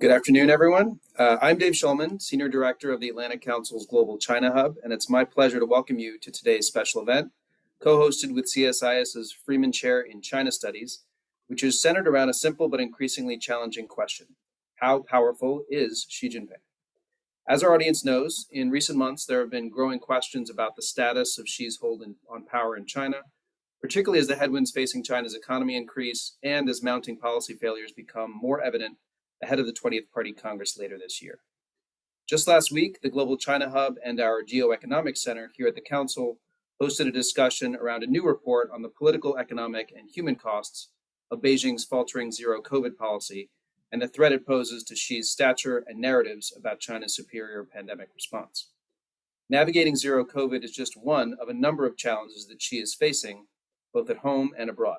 Good afternoon, everyone. I'm Dave Schulman, Senior Director of the Atlantic Council's Global China Hub, and it's my pleasure to welcome you to today's special event, co-hosted with CSIS's Freeman Chair in China Studies, which is centered around a simple but increasingly challenging question: how powerful is Xi Jinping? As our audience knows, in recent months, there have been growing questions about the status of Xi's hold on power in China, particularly as the headwinds facing China's economy increase and as mounting policy failures become more evident ahead of the 20th Party Congress later this year. Just last week, the Global China Hub and our Geoeconomics Center here at the Council hosted a discussion around a new report on the political, economic, and human costs of Beijing's faltering zero COVID policy and the threat it poses to Xi's stature and narratives about China's superior pandemic response. Navigating zero COVID is just one of a number of challenges that Xi is facing, both at home and abroad.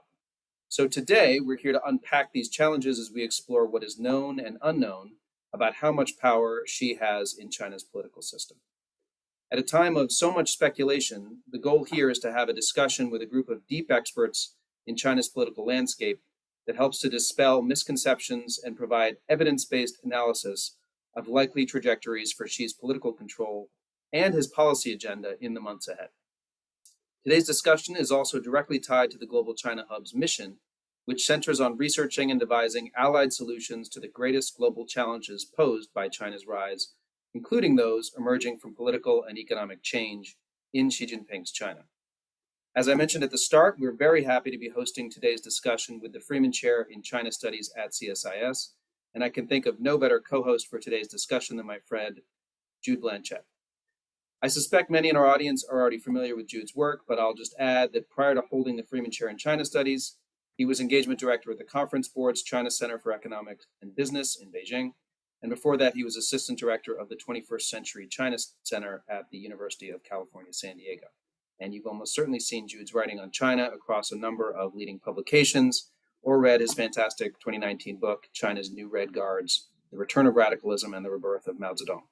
So today, we're here to unpack these challenges as we explore what is known and unknown about how much power Xi has in China's political system. At a time of so much speculation, the goal here is to have a discussion with a group of deep experts in China's political landscape that helps to dispel misconceptions and provide evidence-based analysis of likely trajectories for Xi's political control and his policy agenda in the months ahead. Today's discussion is also directly tied to the Global China Hub's mission, which centers on researching and devising allied solutions to the greatest global challenges posed by China's rise, including those emerging from political and economic change in Xi Jinping's China. As I mentioned at the start, we're very happy to be hosting today's discussion with the Freeman Chair in China Studies at CSIS, and I can think of no better co-host for today's discussion than my friend, Jude Blanchette. I suspect many in our audience are already familiar with Jude's work, but I'll just add that prior to holding the Freeman Chair in China Studies, he was engagement director at the Conference Board's China Center for Economics and Business in Beijing, and before that, he was assistant director of the 21st Century China Center at the University of California, San Diego. And you've almost certainly seen Jude's writing on China across a number of leading publications, or read his fantastic 2019 book, China's New Red Guards: The Return of Radicalism and the Rebirth of Mao Zedong.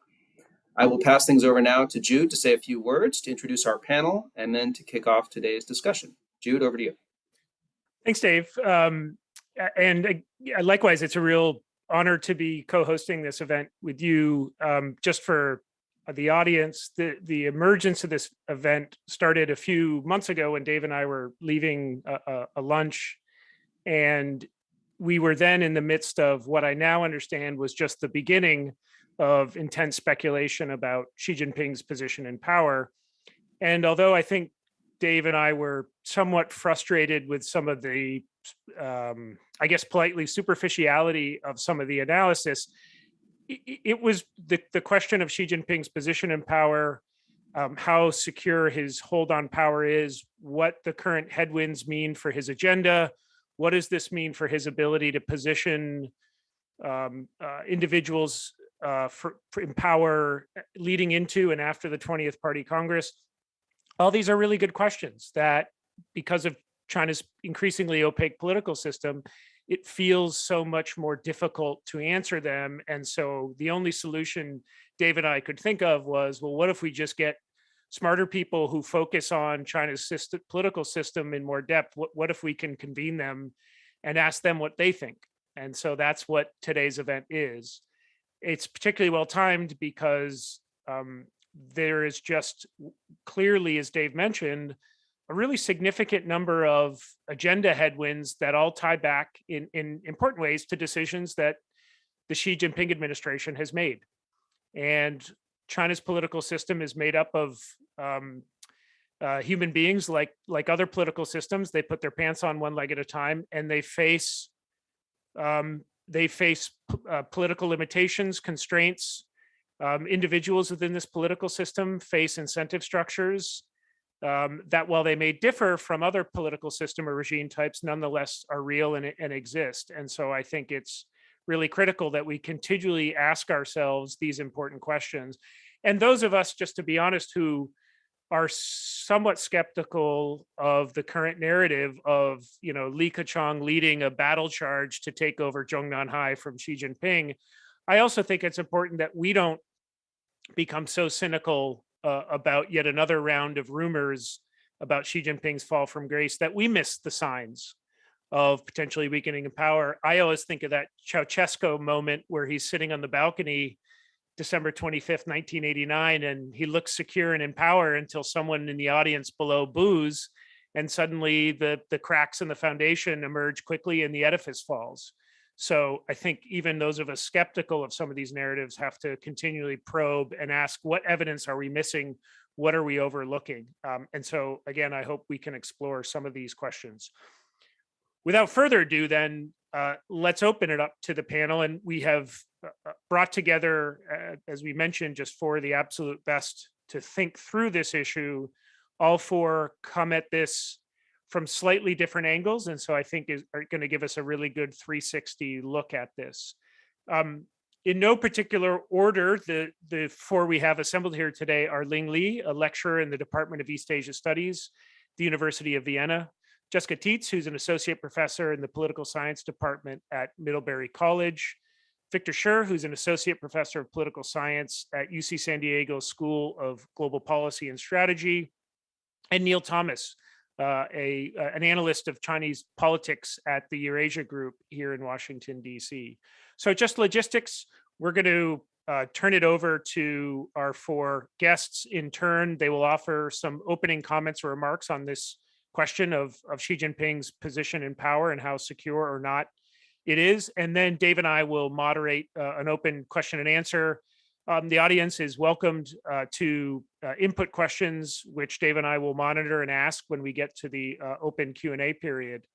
I will pass things over now to Jude to say a few words to introduce our panel and then to kick off today's discussion. Jude, over to you. Thanks, Dave. Likewise, it's a real honor to be co-hosting this event with you. Just for the audience, the emergence of this event started a few months ago when Dave and I were leaving a lunch, and we were then in the midst of what I now understand was just the beginning of intense speculation about Xi Jinping's position in power. And although I think Dave and I were somewhat frustrated with some of the, I guess politely, superficiality of some of the analysis, it was the question of Xi Jinping's position in power, how secure his hold on power is, what the current headwinds mean for his agenda, what does this mean for his ability to position individuals in power leading into and after the 20th Party Congress. All these are really good questions that, because of China's increasingly opaque political system, it feels so much more difficult to answer them. And so the only solution Dave and I could think of was, well, what if we just get smarter people who focus on China's political system in more depth? What if we can convene them and ask them what they think? And so that's what today's event is. It's particularly well timed because there is just clearly, as Dave mentioned, a really significant number of agenda headwinds that all tie back in important ways to decisions that the Xi Jinping administration has made. And China's political system is made up of human beings like other political systems. They put their pants on one leg at a time, and they face political limitations, constraints. Individuals within this political system face incentive structures that, while they may differ from other political system or regime types, nonetheless are real and exist. And so I think it's really critical that we continually ask ourselves these important questions. And those of us, just to be honest, who are somewhat skeptical of the current narrative of, Li Keqiang leading a battle charge to take over Zhongnanhai from Xi Jinping, I also think it's important that we don't become so cynical about yet another round of rumors about Xi Jinping's fall from grace that we miss the signs of potentially weakening in power. I always think of that Ceausescu moment where he's sitting on the balcony December 25th, 1989, and he looks secure and in power until someone in the audience below boos, and suddenly the cracks in the foundation emerge quickly and the edifice falls. So I think even those of us skeptical of some of these narratives have to continually probe and ask, what evidence are we missing? What are we overlooking? And so again, I hope we can explore some of these questions. Without further ado, then let's open it up to the panel. And we have brought together, as we mentioned, just for the absolute best to think through this issue. All four come at this from slightly different angles, and so I think are going to give us a really good 360 look at this. In no particular order, the four we have assembled here today are Ling Li, a lecturer in the Department of East Asia Studies, the University of Vienna; Jessica Tietz, who's an associate professor in the Political Science Department at Middlebury College; Victor Scher, who's an associate professor of political science at UC San Diego School of Global Policy and Strategy; and Neil Thomas, an analyst of Chinese politics at the Eurasia Group here in Washington, D.C. So just logistics, we're going to turn it over to our four guests in turn. They will offer some opening comments or remarks on this question of Xi Jinping's position in power and how secure or not it is. And then Dave and I will moderate an open question and answer. The audience is welcomed to input questions, which Dave and I will monitor and ask when we get to the open Q&A period.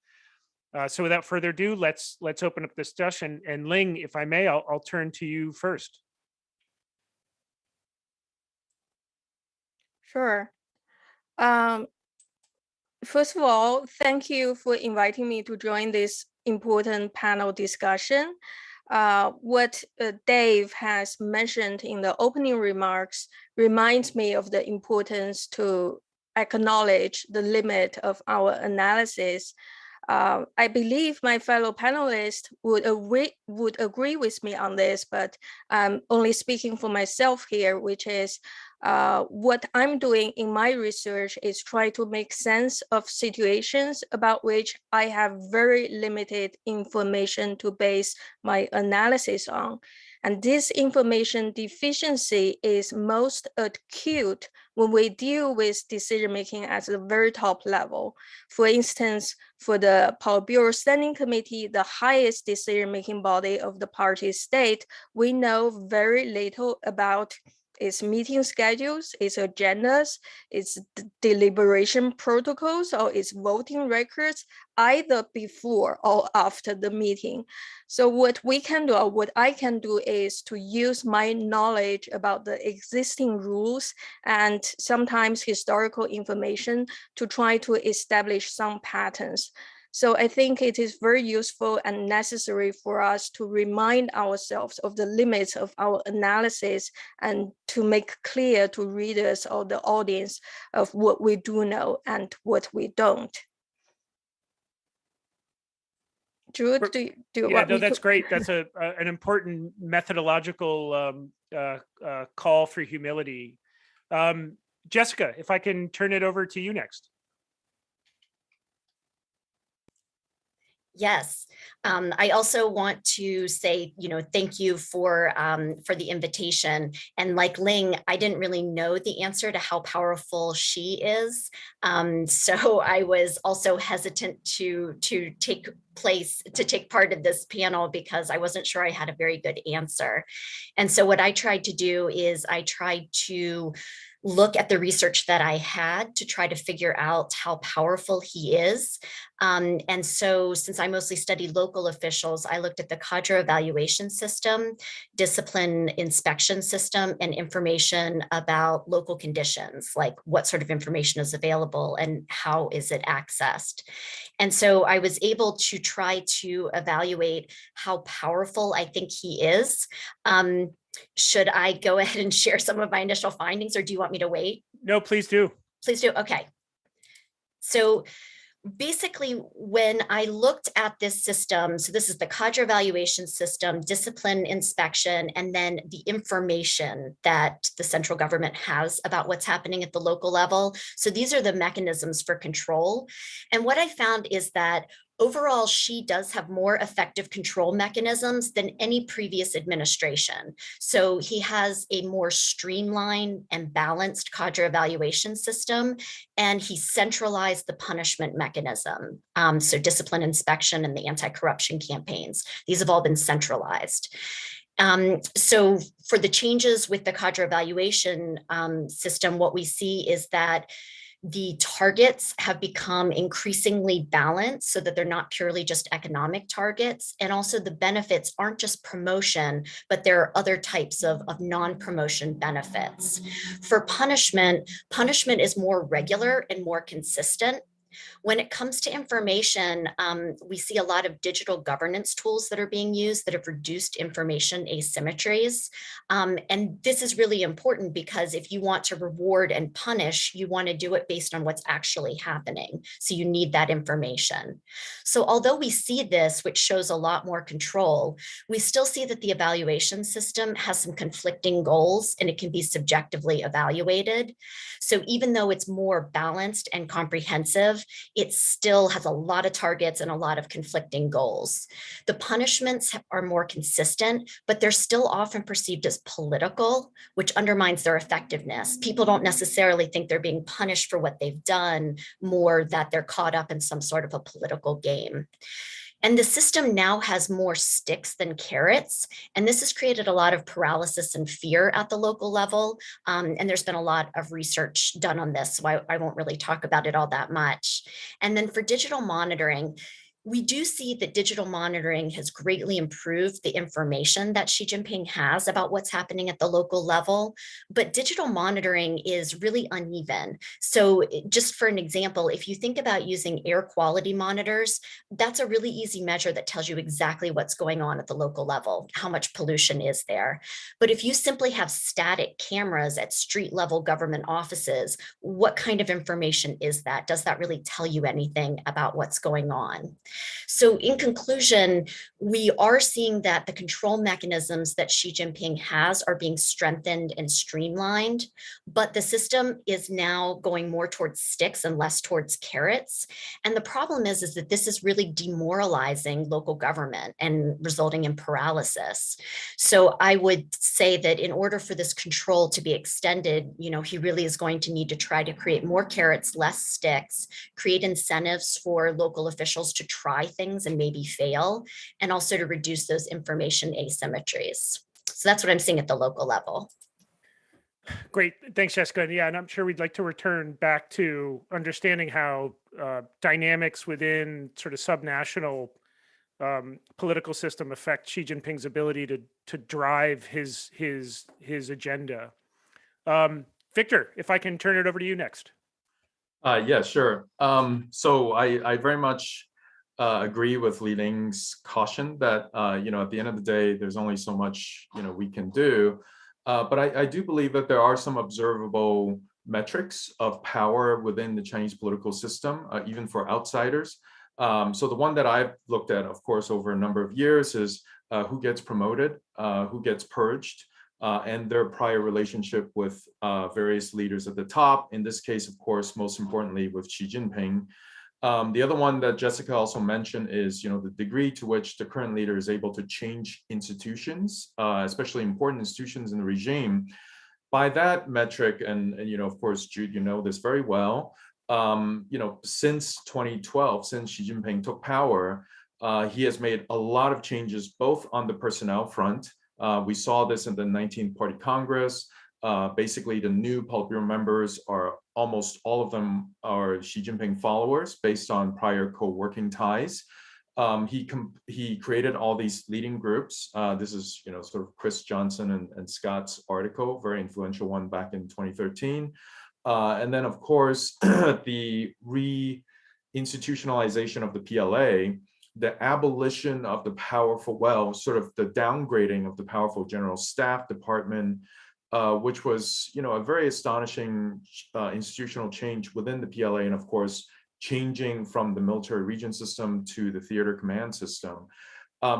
So without further ado, let's open up this discussion. And Ling, if I may, I'll turn to you first. Sure. First of all, thank you for inviting me to join this important panel discussion. What Dave has mentioned in the opening remarks reminds me of the importance to acknowledge the limit of our analysis. I believe my fellow panelists would agree with me on this, but I'm only speaking for myself here, which is what I'm doing in my research is try to make sense of situations about which I have very limited information to base my analysis on. And this information deficiency is most acute when we deal with decision-making at the very top level. For instance, for the Politburo Standing Committee, the highest decision-making body of the party state, we know very little about its meeting schedules, its agendas, its deliberation protocols, or its voting records, either before or after the meeting. So what we can do, or what I can do, is to use my knowledge about the existing rules and sometimes historical information to try to establish some patterns. So I think it is very useful and necessary for us to remind ourselves of the limits of our analysis and to make clear to readers or the audience of what we do know and what we don't. Jude, do you want me that's great. That's an important methodological call for humility. Jessica, if I can turn it over to you next. Yes, I also want to say, thank you for the invitation. And like Ling, I didn't really know the answer to how powerful Xi is, so I was also hesitant to take part of this panel because I wasn't sure I had a very good answer. And so what I tried to do is I tried to look at the research that I had to try to figure out how powerful he is. And so since I mostly studied local officials, I looked at the cadre evaluation system, discipline inspection system, and information about local conditions, like what sort of information is available and how is it accessed. And so I was able to try to evaluate how powerful I think he is. Should I go ahead and share some of my initial findings, or do you want me to wait? No, please do. Please do. Okay. So basically, when I looked at this system, so this is the cadre evaluation system, discipline inspection, and then the information that the central government has about what's happening at the local level. So these are the mechanisms for control. And what I found is that Overall, Xi does have more effective control mechanisms than any previous administration. So he has a more streamlined and balanced cadre evaluation system, and he centralized the punishment mechanism. So discipline inspection and the anti-corruption campaigns, these have all been centralized. So for the changes with the cadre evaluation system, what we see is that the targets have become increasingly balanced so that they're not purely just economic targets. And also the benefits aren't just promotion, but there are other types of non-promotion benefits. For punishment, punishment is more regular and more consistent. When it comes to information, we see a lot of digital governance tools that are being used that have reduced information asymmetries. And this is really important because if you want to reward and punish, you want to do it based on what's actually happening. So you need that information. So although we see this, which shows a lot more control, we still see that the evaluation system has some conflicting goals and it can be subjectively evaluated. So even though it's more balanced and comprehensive, it still has a lot of targets and a lot of conflicting goals. The punishments are more consistent, but they're still often perceived as political, which undermines their effectiveness. People don't necessarily think they're being punished for what they've done, more that they're caught up in some sort of a political game. And the system now has more sticks than carrots. And this has created a lot of paralysis and fear at the local level. And there's been a lot of research done on this, so I won't really talk about it all that much. And then for digital monitoring, we do see that digital monitoring has greatly improved the information that Xi Jinping has about what's happening at the local level, but digital monitoring is really uneven. So just for an example, if you think about using air quality monitors, that's a really easy measure that tells you exactly what's going on at the local level, how much pollution is there. But if you simply have static cameras at street level government offices, what kind of information is that? Does that really tell you anything about what's going on? So in conclusion, we are seeing that the control mechanisms that Xi Jinping has are being strengthened and streamlined, but the system is now going more towards sticks and less towards carrots. And the problem is that this is really demoralizing local government and resulting in paralysis. So I would say that in order for this control to be extended, he really is going to need to try to create more carrots, less sticks, create incentives for local officials to try things and maybe fail, and also to reduce those information asymmetries. So that's what I'm seeing at the local level. Great. Thanks, Jessica. Yeah, and I'm sure we'd like to return back to understanding how dynamics within sort of subnational political system affect Xi Jinping's ability to drive his agenda. Victor, if I can turn it over to you next. Yeah, sure. So I very much agree with Li Ling's caution that at the end of the day, there's only so much we can do. But I do believe that there are some observable metrics of power within the Chinese political system, even for outsiders. So the one that I've looked at, of course, over a number of years is who gets promoted, who gets purged, and their prior relationship with various leaders at the top. In this case, of course, most importantly with Xi Jinping. The other one that Jessica also mentioned is, the degree to which the current leader is able to change institutions, especially important institutions in the regime. By that metric, and of course, Jude, you know this very well. Since 2012, since Xi Jinping took power, he has made a lot of changes, both on the personnel front. We saw this in the 19th Party Congress. Basically, the new Politburo members are almost all of them are Xi Jinping followers based on prior co-working ties. He created all these leading groups. This is sort of Chris Johnson and Scott's article, very influential one back in 2013. And then of course the re-institutionalization of the PLA, the abolition of the powerful, sort of the downgrading of the powerful General Staff Department, which was, a very astonishing institutional change within the PLA, and of course, changing from the military region system to the theater command system.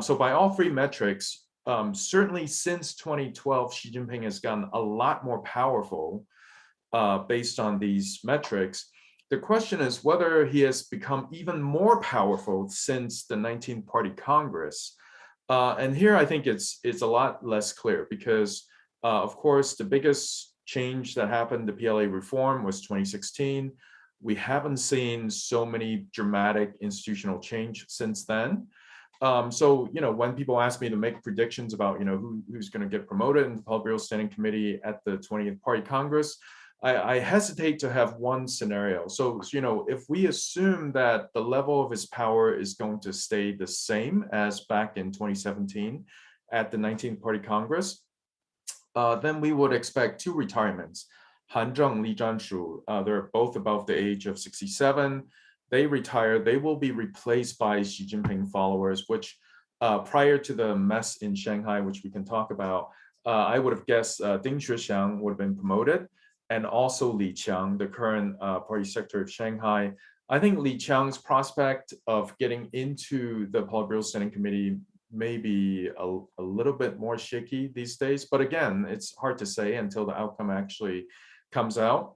So by all three metrics, certainly since 2012, Xi Jinping has gotten a lot more powerful based on these metrics. The question is whether he has become even more powerful since the 19th Party Congress. And here I think it's a lot less clear because, of course, the biggest change that happened, the PLA reform, was 2016. We haven't seen so many dramatic institutional change since then. So, when people ask me to make predictions about, who's going to get promoted in the Politburo Standing Committee at the 20th Party Congress, I hesitate to have one scenario. So, if we assume that the level of his power is going to stay the same as back in 2017 at the 19th Party Congress, then we would expect two retirements. Han Zheng, Li Zhanshu, they're both above the age of 67. They retire, they will be replaced by Xi Jinping followers, which prior to the mess in Shanghai, which we can talk about, I would have guessed Ding Xuexiang would have been promoted, and also Li Qiang, the current party secretary of Shanghai. I think Li Qiang's prospect of getting into the Politburo Standing Committee may be a little bit more shaky these days, but again, it's hard to say until the outcome actually comes out.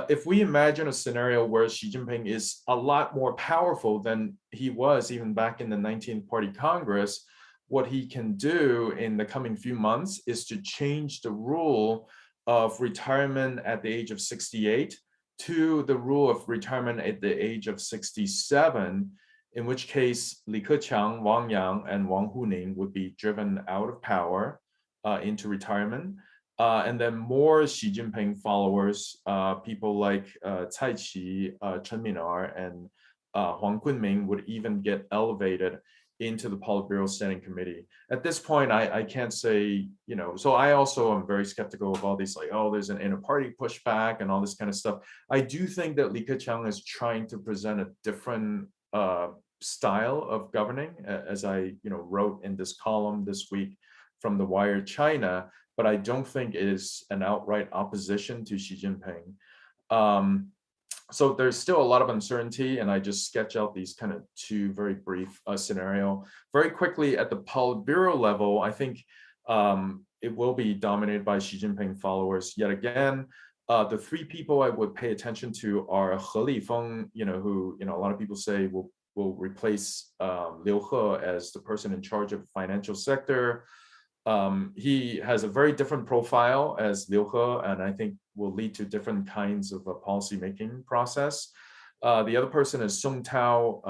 If we imagine a scenario where Xi Jinping is a lot more powerful than he was even back in the 19th Party Congress, what he can do in the coming few months is to change the rule of retirement at the age of 68 to the rule of retirement at the age of 67, in which case Li Keqiang, Wang Yang, and Wang Huning would be driven out of power into retirement. And then more Xi Jinping followers, people like Cai Qi, Chen Minar, and Huang Kunming would even get elevated into the Politburo Standing Committee. At this point, I can't say, so I also am very skeptical of all these, like, oh, there's an inter-party pushback and all this kind of stuff. I do think that Li Keqiang is trying to present a different style of governing, as I wrote in this column this week from the Wired China, but I don't think it is an outright opposition to Xi Jinping. So there's still a lot of uncertainty, and I just sketch out these kind of two very brief scenario. Very quickly at the Politburo level, I think it will be dominated by Xi Jinping followers yet again. The three people I would pay attention to are He Lifeng, who a lot of people say will replace Liu He as the person in charge of the financial sector. He has a very different profile as Liu He, and I think will lead to different kinds of a policy-making process. The other person is Song Tao,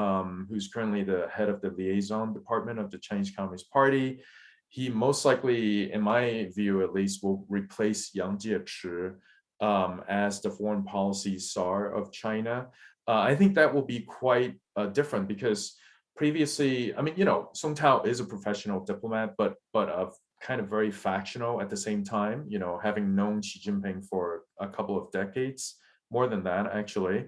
who's currently the head of the liaison department of the Chinese Communist Party. He most likely, in my view at least, will replace Yang Jiechi as the foreign policy czar of China. I think that will be quite different because previously, Song Tao is a professional diplomat, but of kind of very factional at the same time, having known Xi Jinping for a couple of decades, more than that actually.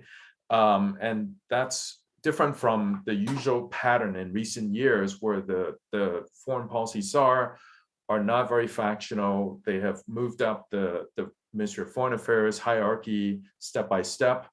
And that's different from the usual pattern in recent years where the foreign policy czar are not very factional. They have moved up the Ministry of Foreign Affairs hierarchy step by step.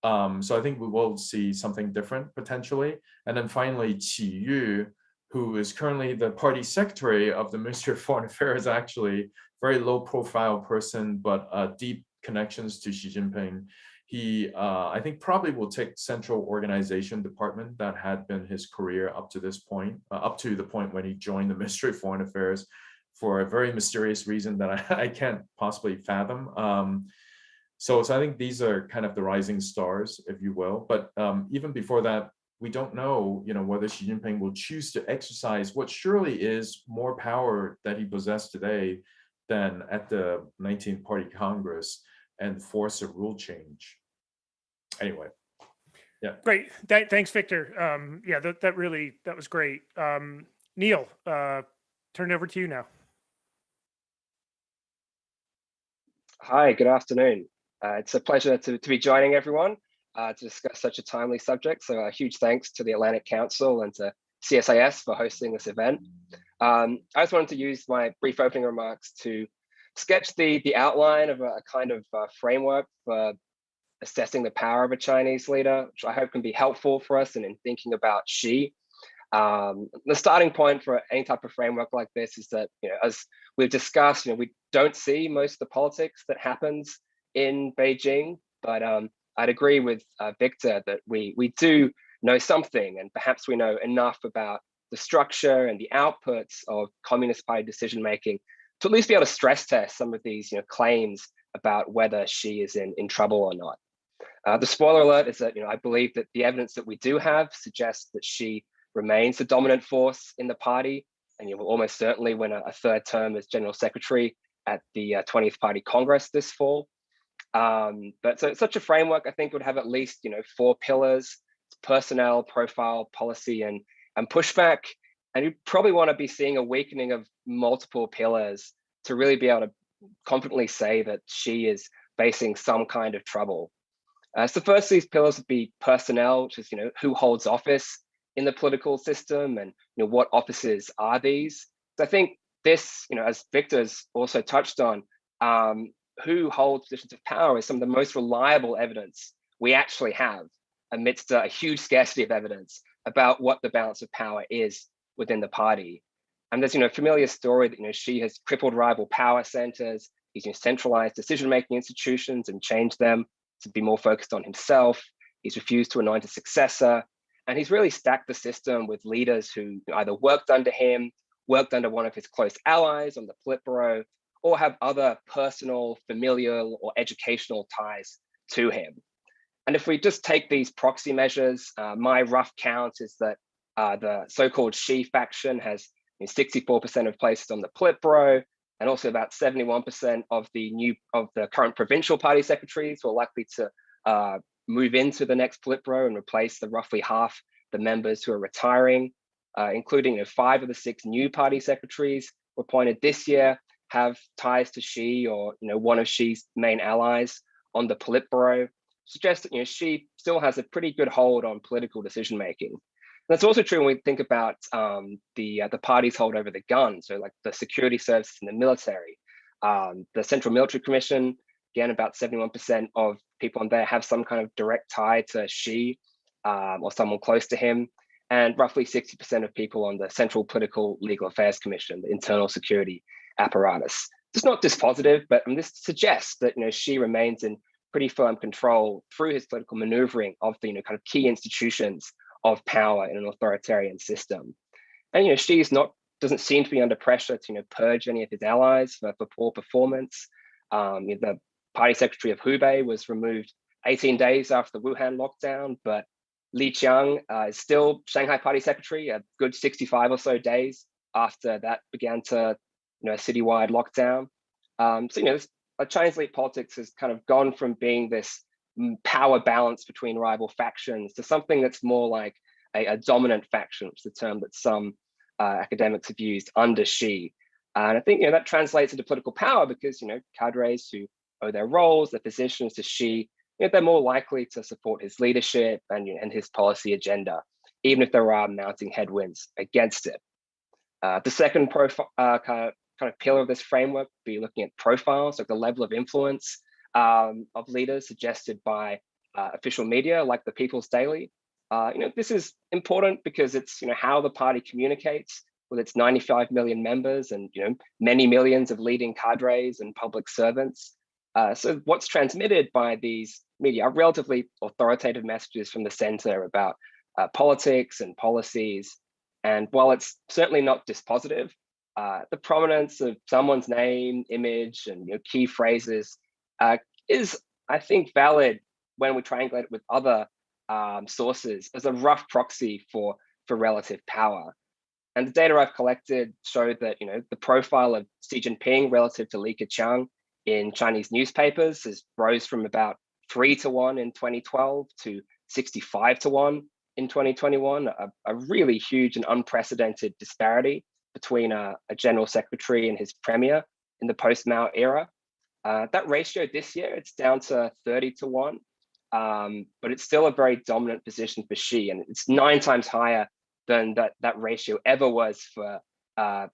So I think we will see something different potentially. And then finally, Qi Yu, who is currently the party secretary of the Ministry of Foreign Affairs, actually very low profile person, but deep connections to Xi Jinping. He, I think, probably will take central organization department that had been his career up to this point, up to the point when he joined the Ministry of Foreign Affairs for a very mysterious reason that I can't possibly fathom. So I think these are kind of the rising stars, if you will. But even before that, we don't know, whether Xi Jinping will choose to exercise what surely is more power that he possessed today than at the 19th Party Congress and force a rule change. Anyway, yeah. Great. Thanks, Victor. Yeah, that was great. Neil, turn it over to you now. Hi, good afternoon. It's a pleasure to be joining everyone to discuss such a timely subject. So a huge thanks to the Atlantic Council and to CSIS for hosting this event. I just wanted to use my brief opening remarks to sketch the outline of a kind of framework for assessing the power of a Chinese leader, which I hope can be helpful for us in thinking about Xi. The starting point for any type of framework like this is that, as we've discussed, we don't see most of the politics that happens in Beijing, but I'd agree with Victor that we do know something, and perhaps we know enough about the structure and the outputs of Communist Party decision-making to at least be able to stress test some of these claims about whether Xi is in trouble or not. The spoiler alert is that I believe that the evidence that we do have suggests that Xi remains the dominant force in the party, and will almost certainly win a third term as General Secretary at the 20th Party Congress this fall. But so such a framework, I think, would have at least 4 pillars: personnel, profile, policy, and pushback. And you probably want to be seeing a weakening of multiple pillars to really be able to confidently say that Xi is facing some kind of trouble. So first of these pillars would be personnel, which is who holds office in the political system, and what offices are these. So I think this, as Victor's also touched on, who holds positions of power is some of the most reliable evidence we actually have amidst a huge scarcity of evidence about what the balance of power is within the party. And there's a familiar story that Xi has crippled rival power centers. He's centralized decision-making institutions and changed them to be more focused on himself. He's refused to anoint a successor, and he's really stacked the system with leaders who either worked under him, worked under one of his close allies on the Politburo, or have other personal, familial, or educational ties to him. And if we just take these proxy measures, my rough count is that the so-called Xi faction has 64% of places on the Politburo, and also about 71% of the current provincial party secretaries who are likely to move into the next Politburo and replace the roughly half the members who are retiring, including 5 of the 6 new party secretaries were appointed this year have ties to Xi or one of Xi's main allies on the Politburo. Suggests that Xi still has a pretty good hold on political decision making. That's also true when we think about the party's hold over the gun, so like the security services and the military. The Central Military Commission, again, about 71% of people on there have some kind of direct tie to Xi or someone close to him, and roughly 60% of people on the Central Political Legal Affairs Commission, the internal security apparatus. It's not dispositive, but this suggests that Xi remains in pretty firm control through his political maneuvering of the kind of key institutions of power in an authoritarian system. And Xi doesn't seem to be under pressure to purge any of his allies for poor performance. The party secretary of Hubei was removed 18 days after the Wuhan lockdown, but Li Qiang is still Shanghai party secretary a good 65 or so days after that began to a citywide lockdown. So Chinese elite politics has kind of gone from being this power balance between rival factions to something that's more like a dominant faction, which is a term that some academics have used under Xi. And I think that translates into political power because cadres who owe their roles, their positions to Xi, they're more likely to support his leadership and his policy agenda, even if there are mounting headwinds against it. The second kind of pillar of this framework would be looking at profiles, like the level of influence of leaders suggested by official media like the People's Daily. This is important because it's how the party communicates with its 95 million members and many millions of leading cadres and public servants. So what's transmitted by these media are relatively authoritative messages from the center about politics and policies. And while it's certainly not dispositive, the prominence of someone's name, image, and key phrases is, I think, valid when we triangulate it with other sources as a rough proxy for relative power. And the data I've collected showed that the profile of Xi Jinping relative to Li Keqiang in Chinese newspapers has rose from about 3-to-1 in 2012 to 65-to-1 in 2021, a really huge and unprecedented disparity between a general secretary and his premier in the post-Mao era. That ratio this year, it's down to 30-to-1, but it's still a very dominant position for Xi, and it's 9 times higher than that ratio ever was for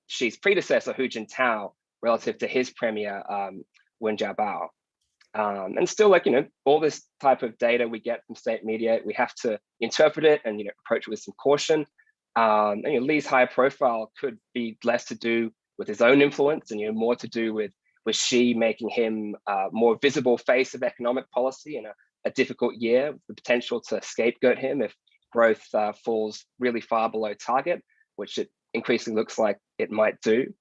Xi's predecessor, Hu Jintao, relative to his premier, Wen Jiabao. And still, all this type of data we get from state media, we have to interpret it and approach it with some caution. And Li's higher profile could be less to do with his own influence and more to do with Xi making him a more visible face of economic policy and a a difficult year, with the potential to scapegoat him if growth falls really far below target, which it increasingly looks like it might do.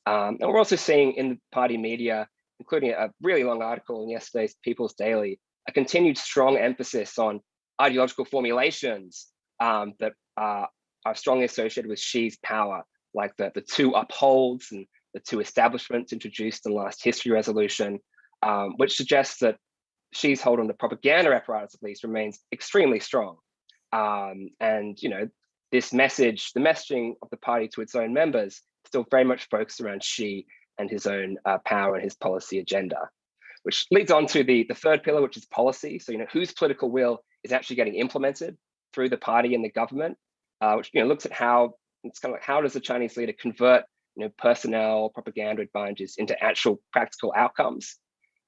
And we're also seeing in the party media, including a really long article in yesterday's People's Daily, a continued strong emphasis on ideological formulations that are strongly associated with Xi's power, like the two upholds and the two establishments introduced in last history resolution, which suggests that Xi's hold on the propaganda apparatus, at least, remains extremely strong. And this message, the messaging of the party to its own members, still very much focused around Xi and his own power and his policy agenda, which leads on to the third pillar, which is policy. So whose political will is actually getting implemented through the party and the government, which looks at how it's kind of like, how does the Chinese leader convert personnel propaganda advantages into actual practical outcomes?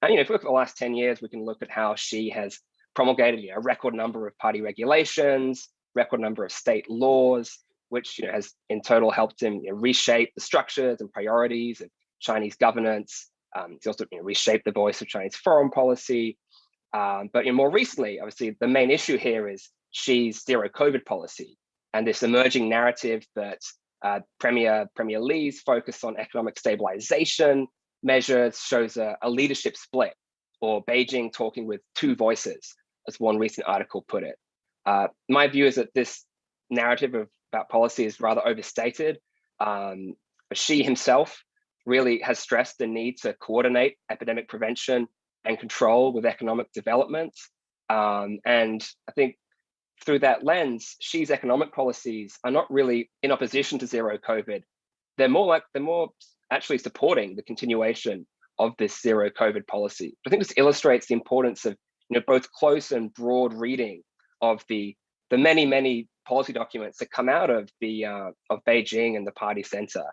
And if we look at the last 10 years, we can look at how Xi has promulgated a record number of party regulations, record number of state laws, which has in total helped him reshape the structures and priorities of Chinese governance. He's also reshaped the voice of Chinese foreign policy. But more recently, obviously, the main issue here is Xi's zero COVID policy and this emerging narrative that Premier Li's focus on economic stabilization measures shows a leadership split, or Beijing talking with two voices, as one recent article put it. My view is that this narrative about policy is rather overstated. Xi himself really has stressed the need to coordinate epidemic prevention and control with economic development. And I think through that lens, Xi's economic policies are not really in opposition to zero COVID. They're more actually supporting the continuation of this zero COVID policy. I think this illustrates the importance of both close and broad reading of the many policy documents that come out of of Beijing and the party center.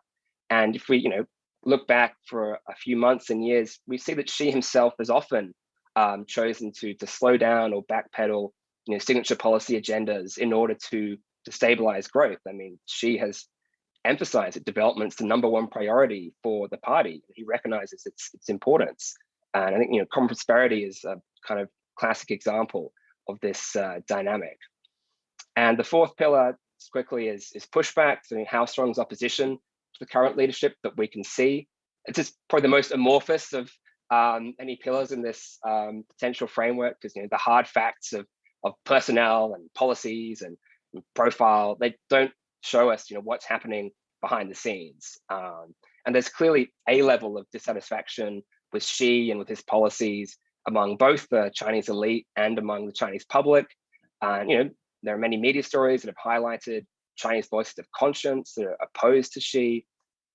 And if we look back for a few months and years, we see that Xi himself has often chosen to slow down or backpedal signature policy agendas in order to stabilize growth. I mean, Xi has emphasized that development's the #1 priority for the party. He recognizes its importance. And I think common prosperity is a kind of classic example of this dynamic. And the fourth pillar, quickly, is pushback. So how strong is opposition to the current leadership that we can see? It's just probably the most amorphous of any pillars in this potential framework, because the hard facts of personnel and policies and profile, they don't show us what's happening behind the scenes. And there's clearly a level of dissatisfaction with Xi and with his policies among both the Chinese elite and among the Chinese public. There are many media stories that have highlighted Chinese voices of conscience that are opposed to Xi,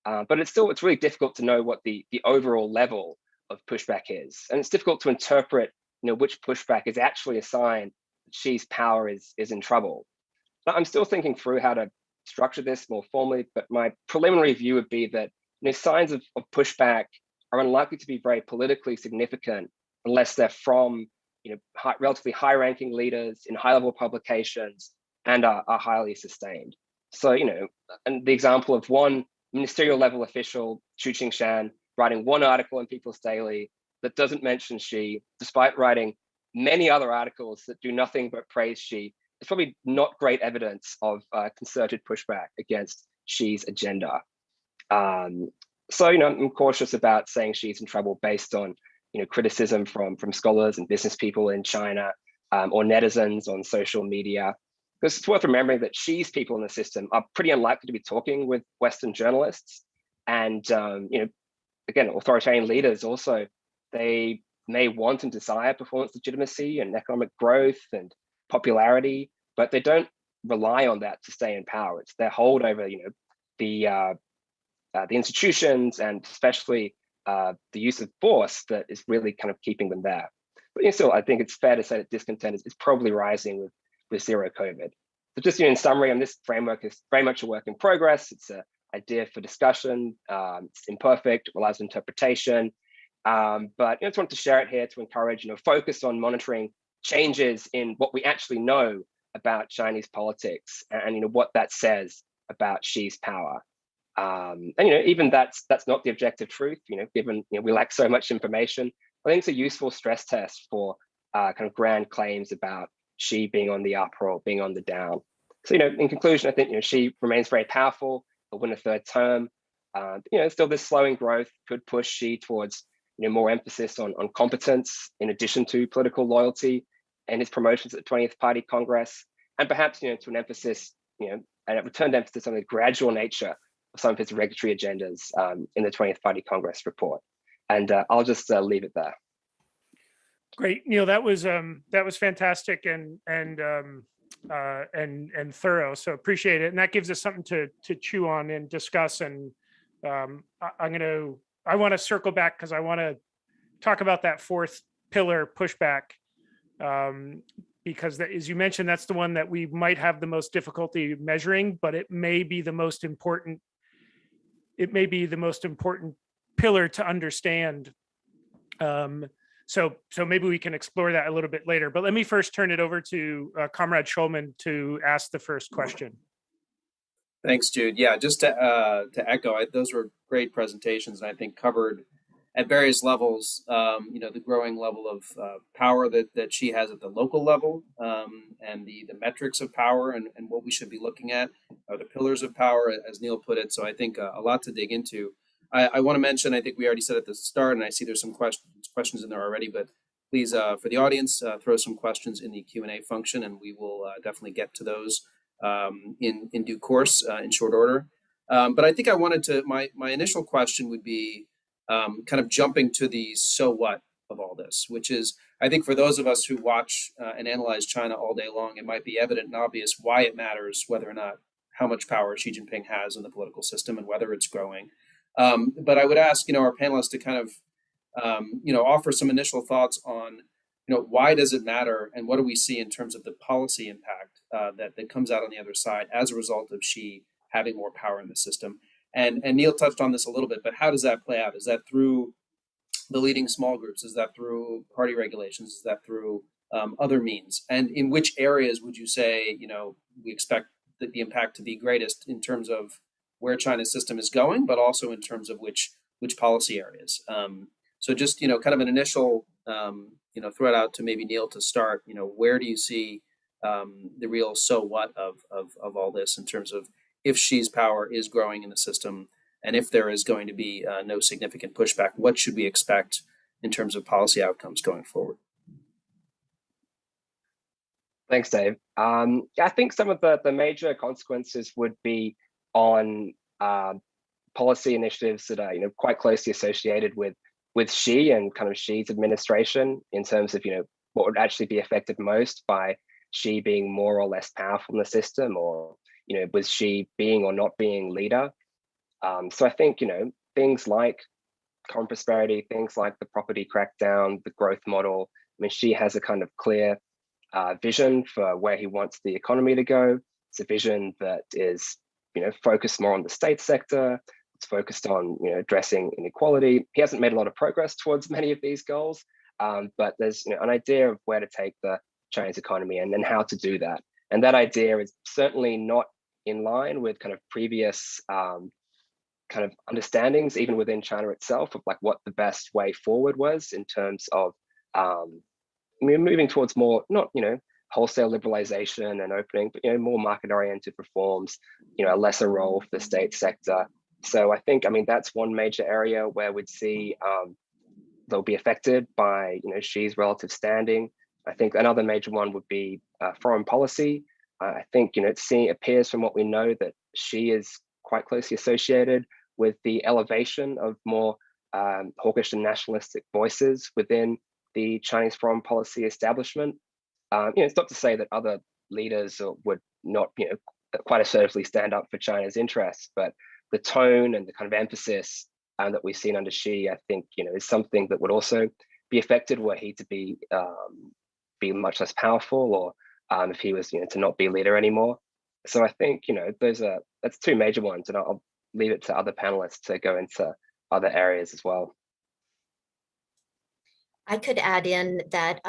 but it's really difficult to know what the overall level of pushback is, and it's difficult to interpret which pushback is actually a sign that Xi's power is in trouble. But I'm still thinking through how to structure this more formally, but my preliminary view would be that signs of pushback are unlikely to be very politically significant unless they're from relatively high-ranking leaders in high-level publications and are highly sustained. So, and the example of one ministerial level official, Chu Qingshan, writing one article in People's Daily that doesn't mention Xi, despite writing many other articles that do nothing but praise Xi, it's probably not great evidence of concerted pushback against Xi's agenda. So, I'm cautious about saying Xi's in trouble based on criticism from scholars and business people in China or netizens on social media. Because it's worth remembering that Xi's people in the system are pretty unlikely to be talking with Western journalists. And, again, authoritarian leaders also, they may want and desire performance legitimacy and economic growth and popularity, but they don't rely on that to stay in power. It's their hold over, the institutions and especially the use of force that is really kind of keeping them there. But still, I think it's fair to say that discontent is probably rising with zero COVID. So just in summary, this framework is very much a work in progress. It's an idea for discussion. It's imperfect, it relies on interpretation. But I just wanted to share it here to encourage focus on monitoring changes in what we actually know about Chinese politics and what that says about Xi's power. And even that's not the objective truth. Given we lack so much information, I think it's a useful stress test for kind of grand claims about Xi being on the up or being on the down. So, in conclusion, I think, Xi remains very powerful. He'll win a third term. Still this slowing growth could push Xi towards, more emphasis on competence in addition to political loyalty and his promotions at the 20th Party Congress, and perhaps, to an emphasis, and a returned emphasis on the gradual nature of some of his regulatory agendas in the 20th Party Congress report. And I'll just leave it there. Great, Neil. That was fantastic and thorough. So appreciate it, and that gives us something to chew on and discuss. And I want to circle back because I want to talk about that fourth pillar, pushback, because as you mentioned, that's the one that we might have the most difficulty measuring, but it may be the most important. It may be the most important pillar to understand. So maybe we can explore that a little bit later. But let me first turn it over to Comrade Schulman to ask the first question. Thanks, Jude. Yeah, just to echo, those were great presentations, and I think covered at various levels, the growing level of power that she has at the local level, and the metrics of power and what we should be looking at are the pillars of power, as Neil put it. So I think a lot to dig into. I want to mention, I think we already said at the start, and I see there's some questions in there already, but please, for the audience, throw some questions in the Q&A function, and we will definitely get to those in due course, in short order. But I think I wanted to, my initial question would be kind of jumping to the so what of all this, which is, I think for those of us who watch and analyze China all day long, it might be evident and obvious why it matters whether or not how much power Xi Jinping has in the political system and whether it's growing. But I would ask, our panelists to kind of, offer some initial thoughts on, why does it matter and what do we see in terms of the policy impact that comes out on the other side as a result of Xi having more power in the system. And Neil touched on this a little bit, but how does that play out? Is that through the leading small groups? Is that through party regulations? Is that through other means? And in which areas would you say, we expect the impact to be greatest in terms of where China's system is going, but also in terms of which policy areas? So just, kind of an initial, throw it out to maybe Neil to start, where do you see the real so what of all this in terms of if Xi's power is growing in the system, and if there is going to be no significant pushback, what should we expect in terms of policy outcomes going forward? Thanks, Dave. I think some of the major consequences would be on policy initiatives that are quite closely associated with Xi and kind of Xi's administration in terms of what would actually be affected most by Xi being more or less powerful in the system, or with Xi being or not being leader. So I think things like common prosperity, things like the property crackdown, the growth model. I mean, Xi has a kind of clear vision for where he wants the economy to go. It's a vision that is focused more on the state sector. It's focused on addressing inequality. He hasn't made a lot of progress towards many of these goals, but there's an idea of where to take the Chinese economy and how to do that. And that idea is certainly not in line with kind of previous kind of understandings, even within China itself, of like what the best way forward was in terms of moving towards more, not wholesale liberalization and opening, but more market-oriented reforms, a lesser role for the state sector. So I think, that's one major area where we'd see they'll be affected by Xi's relative standing. I think another major one would be foreign policy. I think it appears from what we know that Xi is quite closely associated with the elevation of more hawkish and nationalistic voices within the Chinese foreign policy establishment. It's not to say that other leaders would not quite assertively stand up for China's interests, but the tone and the kind of emphasis that we've seen under Xi, I think is something that would also be affected were he to be much less powerful, or if he was to not be leader anymore. So I think that's two major ones, and I'll leave it to other panelists to go into other areas as well. I could add in that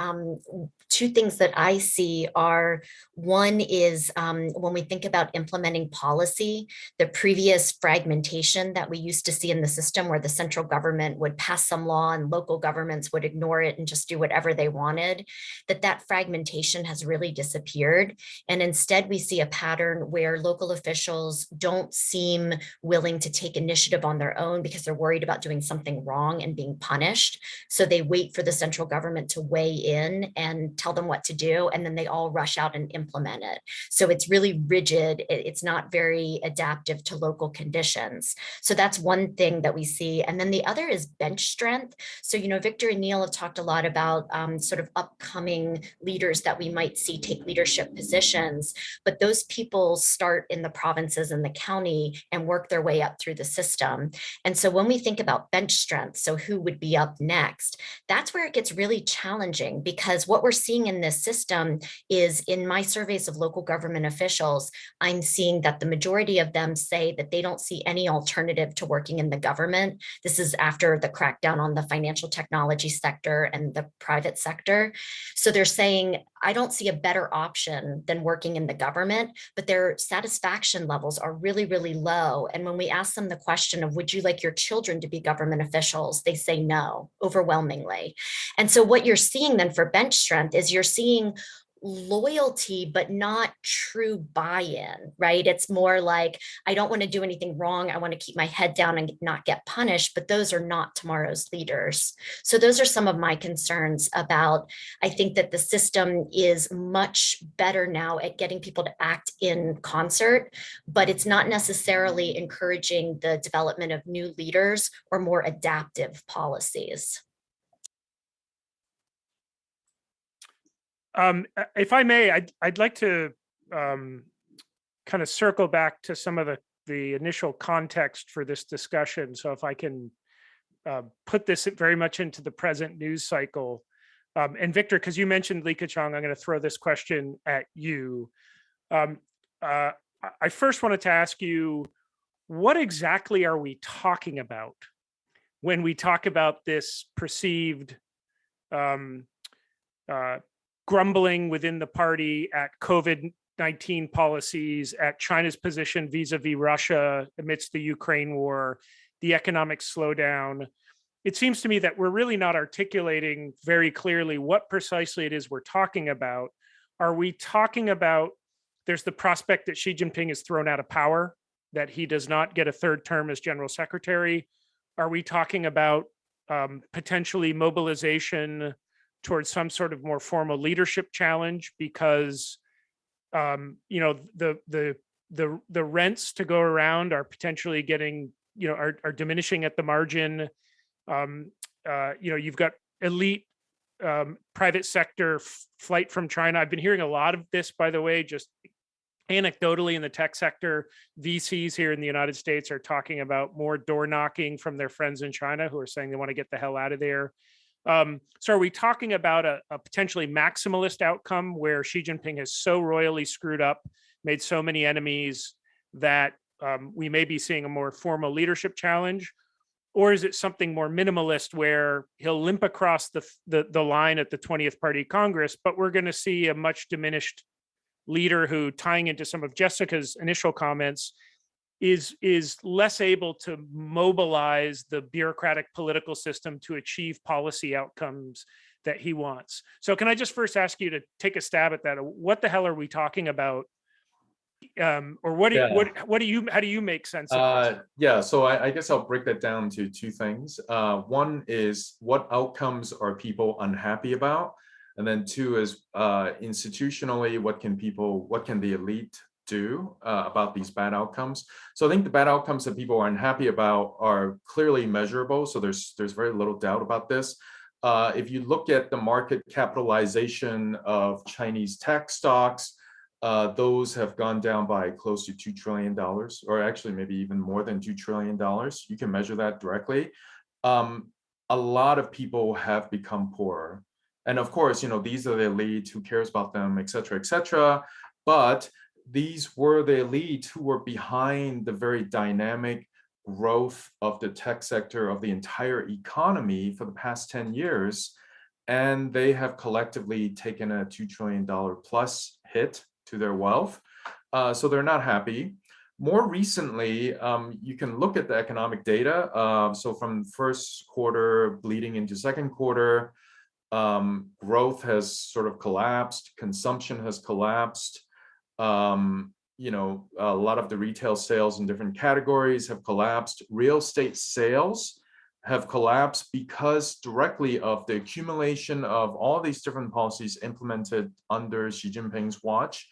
two things that I see are, one is when we think about implementing policy, the previous fragmentation that we used to see in the system where the central government would pass some law and local governments would ignore it and just do whatever they wanted, that fragmentation has really disappeared. And instead we see a pattern where local officials don't seem willing to take initiative on their own because they're worried about doing something wrong and being punished. So they wait for the central government to weigh in and tell them what to do, and then they all rush out and implement it. So it's really rigid. It's not very adaptive to local conditions. So that's one thing that we see. And then the other is bench strength. So, Victor and Neil have talked a lot about sort of upcoming leaders that we might see take leadership positions, but those people start in the provinces and the county and work their way up through the system. And so when we think about bench strength, so who would be up next, that's where it gets really challenging, because what we're seeing in this system is, in my surveys of local government officials, I'm seeing that the majority of them say that they don't see any alternative to working in the government. This is after the crackdown on the financial technology sector and the private sector. So they're saying, I don't see a better option than working in the government, but their satisfaction levels are really, really low. And when we ask them the question of, would you like your children to be government officials? They say no, overwhelmingly. And so what you're seeing then for bench strength is you're seeing loyalty, but not true buy-in, right? It's more like, I don't want to do anything wrong. I want to keep my head down and not get punished, but those are not tomorrow's leaders. So those are some of my concerns about, I think that the system is much better now at getting people to act in concert, but it's not necessarily encouraging the development of new leaders or more adaptive policies. If I may, I'd like to kind of circle back to some of the initial context for this discussion. So if I can put this very much into the present news cycle. And Victor, because you mentioned Li Keqiang, I'm going to throw this question at you. I first wanted to ask you, what exactly are we talking about when we talk about this perceived grumbling within the party at COVID-19 policies, at China's position vis-a-vis Russia amidst the Ukraine war, the economic slowdown? It seems to me that we're really not articulating very clearly what precisely it is we're talking about. Are we talking about, there's the prospect that Xi Jinping is thrown out of power, that he does not get a third term as general secretary? Are we talking about potentially mobilization towards some sort of more formal leadership challenge because the rents to go around are potentially getting, are diminishing at the margin? You've got elite private sector flight from China. I've been hearing a lot of this, by the way, just anecdotally in the tech sector. VCs here in the United States are talking about more door knocking from their friends in China who are saying they want to get the hell out of there. So are we talking about a potentially maximalist outcome where Xi Jinping has so royally screwed up, made so many enemies that we may be seeing a more formal leadership challenge? Or is it something more minimalist where he'll limp across the line at the 20th Party Congress, but we're going to see a much diminished leader who, tying into some of Jessica's initial comments, is less able to mobilize the bureaucratic political system to achieve policy outcomes that he wants? So can I just first ask you to take a stab at that? What the hell are we talking about? Or what do you, how do you make sense of this? Yeah, so I guess I'll break that down to two things. One is, what outcomes are people unhappy about? And then two is institutionally, what can the elite do about these bad outcomes? So I think the bad outcomes that people are unhappy about are clearly measurable. So there's very little doubt about this. If you look at the market capitalization of Chinese tech stocks, those have gone down by close to $2 trillion, or actually maybe even more than $2 trillion. You can measure that directly. A lot of people have become poorer. And of course, these are the elite, who cares about them, et cetera, et cetera. But these were the elite who were behind the very dynamic growth of the tech sector, of the entire economy for the past 10 years. and they have collectively taken a $2 trillion plus hit to their wealth. So they're not happy. More recently, you can look at the economic data. So from first quarter bleeding into second quarter, growth has sort of collapsed, consumption has collapsed. You know, a lot of the retail sales in different categories have collapsed. Real estate sales have collapsed because directly of the accumulation of all these different policies implemented under Xi Jinping's watch,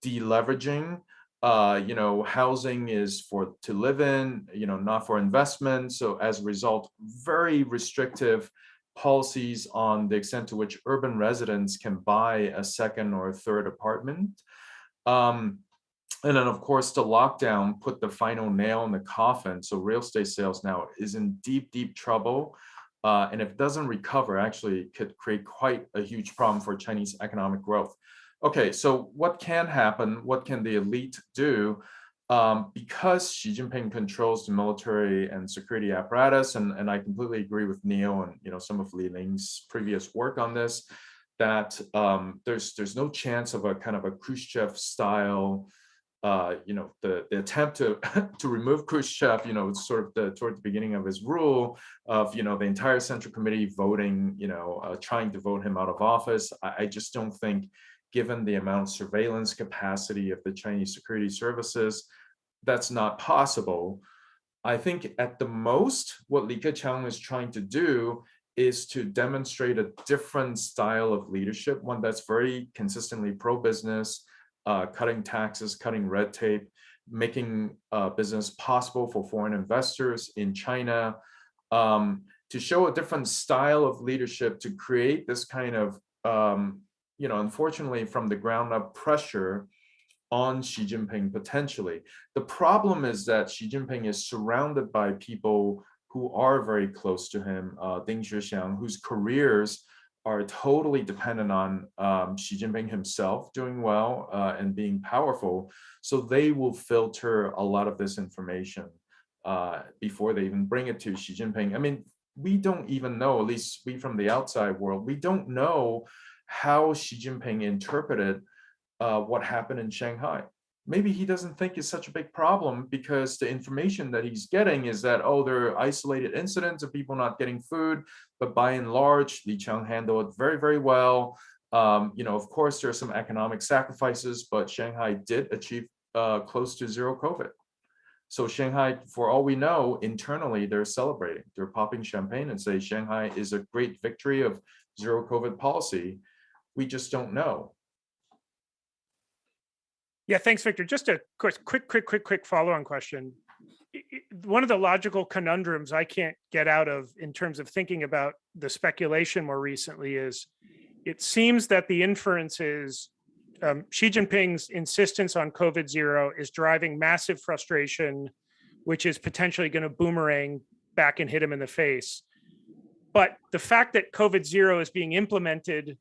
deleveraging. You know, housing is for to live in, you know, not for investment. So as a result, very restrictive policies on the extent to which urban residents can buy a second or a third apartment. And then, of course, the lockdown put the final nail in the coffin. So real estate sales now is in deep, deep trouble. And if it doesn't recover, actually could create quite a huge problem for Chinese economic growth. Okay, so what can happen? What can the elite do? Because Xi Jinping controls the military and security apparatus, and I completely agree with Neil and, you know, some of Li Ling's previous work on this, that there's no chance of a kind of a Khrushchev style, you know, the attempt to to remove Khrushchev, you know, sort of toward the beginning of his rule of, you know, the entire Central Committee voting, you know, trying to vote him out of office. I just don't think, given the amount of surveillance capacity of the Chinese security services, that's not possible. I think at the most, what Li Keqiang is trying to do is to demonstrate a different style of leadership, one that's very consistently pro-business, cutting taxes, cutting red tape, making business possible for foreign investors in China, to show a different style of leadership, to create this kind of, you know, unfortunately from the ground up pressure on Xi Jinping potentially. The problem is that Xi Jinping is surrounded by people who are very close to him, Ding Zhixiang, whose careers are totally dependent on Xi Jinping himself doing well and being powerful. So they will filter a lot of this information before they even bring it to Xi Jinping. I mean, we don't even know, at least we from the outside world, we don't know how Xi Jinping interpreted what happened in Shanghai. Maybe he doesn't think it's such a big problem because the information that he's getting is that, oh, there are isolated incidents of people not getting food, but by and large, Li Qiang handled it very, very well. You know, of course, there are some economic sacrifices, but Shanghai did achieve close to zero COVID. So Shanghai, for all we know, internally, they're celebrating. They're popping champagne and say Shanghai is a great victory of zero COVID policy. We just don't know. Yeah, thanks, Victor. Just a quick follow-on question. One of the logical conundrums I can't get out of in terms of thinking about the speculation more recently is, it seems that the inference is Xi Jinping's insistence on COVID zero is driving massive frustration, which is potentially going to boomerang back and hit him in the face. But the fact that COVID zero is being implemented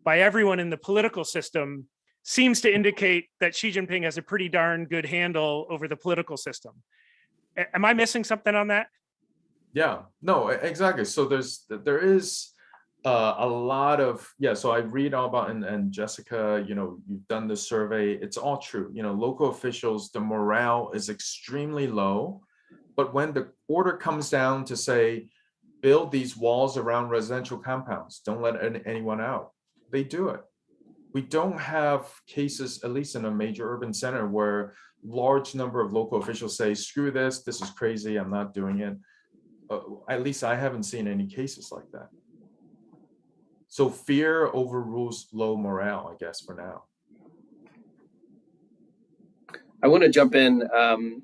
by everyone in the political system seems to indicate that Xi Jinping has a pretty darn good handle over the political system. Am I missing something on that? Yeah, no, exactly. So there is a lot of, yeah, so I read all about, and Jessica, you know, you've done the survey, it's all true. You know, local officials, the morale is extremely low, but when the order comes down to say, build these walls around residential compounds, don't let anyone out, they do it. We don't have cases, at least in a major urban center, where large number of local officials say, screw this is crazy, I'm not doing it. At least I haven't seen any cases like that. So fear overrules low morale, I guess, for now. I want to jump in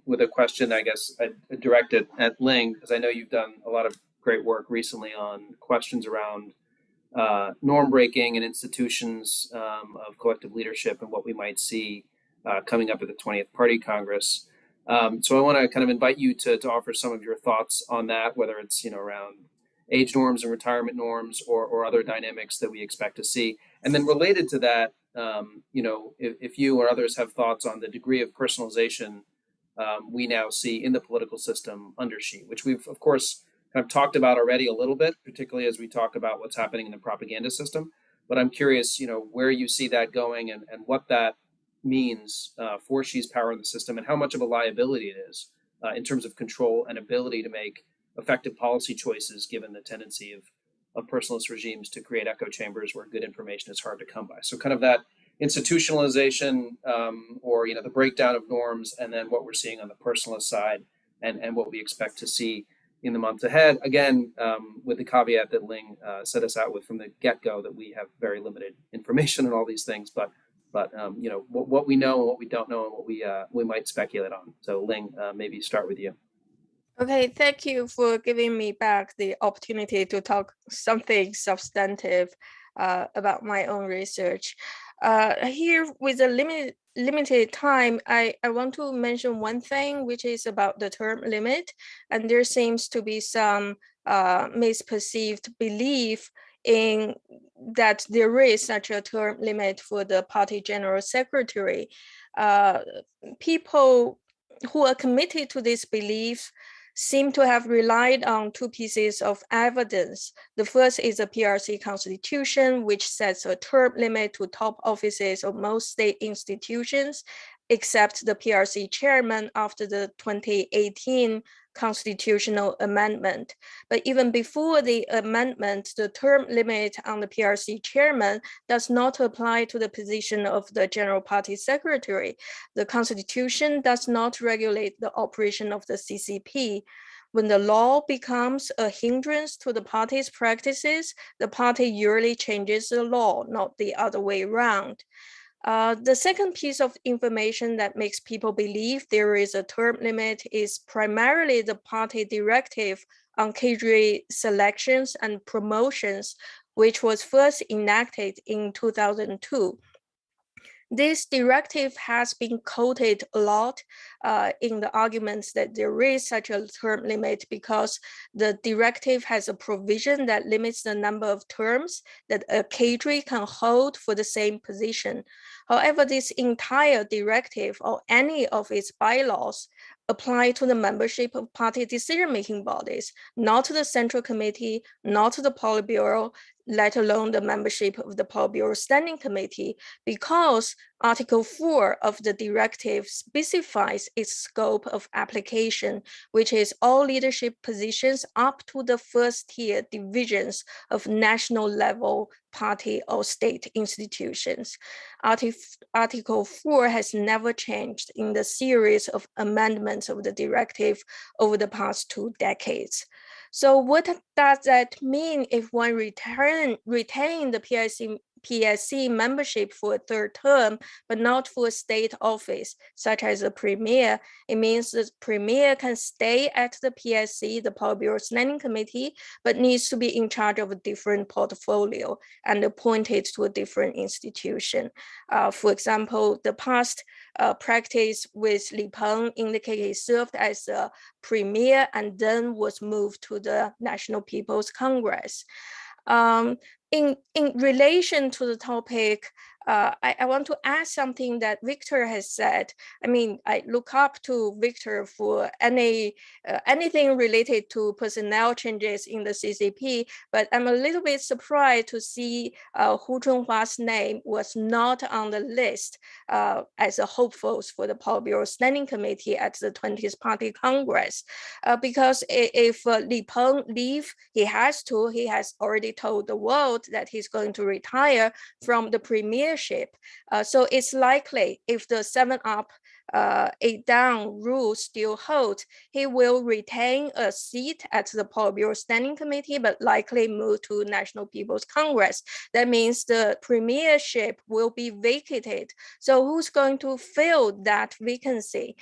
with a question, I guess, directed at Ling, because I know you've done a lot of great work recently on questions around norm breaking and institutions of collective leadership and what we might see coming up at the 20th Party Congress. So I want to kind of invite you to offer some of your thoughts on that, whether it's, you know, around age norms and retirement norms or other dynamics that we expect to see. And then related to that, you know, if you or others have thoughts on the degree of personalization we now see in the political system under Xi, which we've, of course, I've talked about already a little bit, particularly as we talk about what's happening in the propaganda system. But I'm curious, where you see that going and what that means for Xi's power in the system and how much of a liability it is in terms of control and ability to make effective policy choices, given the tendency of personalist regimes to create echo chambers where good information is hard to come by. So kind of that institutionalization or the breakdown of norms, and then what we're seeing on the personalist side and what we expect to see in the months ahead. Again, with the caveat that Ling set us out with from the get-go, that we have very limited information on all these things, but what we know and what we don't know and what we might speculate on. So Ling, maybe start with you. Okay, thank you for giving me back the opportunity to talk something substantive about my own research. Here, with a limited time, I want to mention one thing, which is about the term limit. And there seems to be some misperceived belief in that there is such a term limit for the party general secretary. People who are committed to this belief seem to have relied on two pieces of evidence. The first is the PRC constitution, which sets a term limit to top offices of most state institutions, except the PRC chairman after the 2018 constitutional amendment. But even before the amendment, the term limit on the PRC chairman does not apply to the position of the general party secretary. The constitution does not regulate the operation of the CCP. When the law becomes a hindrance to the party's practices, the party usually changes the law, not the other way around. The second piece of information that makes people believe there is a term limit is primarily the party directive on cadre selections and promotions, which was first enacted in 2002. This directive has been quoted a lot in the arguments that there is such a term limit because the directive has a provision that limits the number of terms that a cadre can hold for the same position. However, this entire directive or any of its bylaws apply to the membership of party decision-making bodies, not to the Central Committee, not to the Politburo, let alone the membership of the Politburo Standing Committee, because Article 4 of the directive specifies its scope of application, which is all leadership positions up to the first-tier divisions of national level party or state institutions. Article 4 has never changed in the series of amendments of the directive over the past 2 decades. So what does that mean if one retain the PSC membership for a third term, but not for a state office, such as a premier? It means the premier can stay at the PSC, the Politburo Standing Committee, but needs to be in charge of a different portfolio and appointed to a different institution. For example, the past practice with Li Peng indicated he served as a premier and then was moved to the National People's Congress. In relation to the topic, I want to add something that Victor has said. I mean, I look up to Victor for anything related to personnel changes in the CCP, but I'm a little bit surprised to see Hu Chunhua's name was not on the list as a hopeful for the Politburo Standing Committee at the 20th Party Congress, because if Li Peng leaves, he has already told the world that he's going to retire from the premiership. So it's likely if the 7 up, 8 down rule still holds, he will retain a seat at the Politburo Standing Committee, but likely move to National People's Congress. That means the premiership will be vacated. So who's going to fill that vacancy?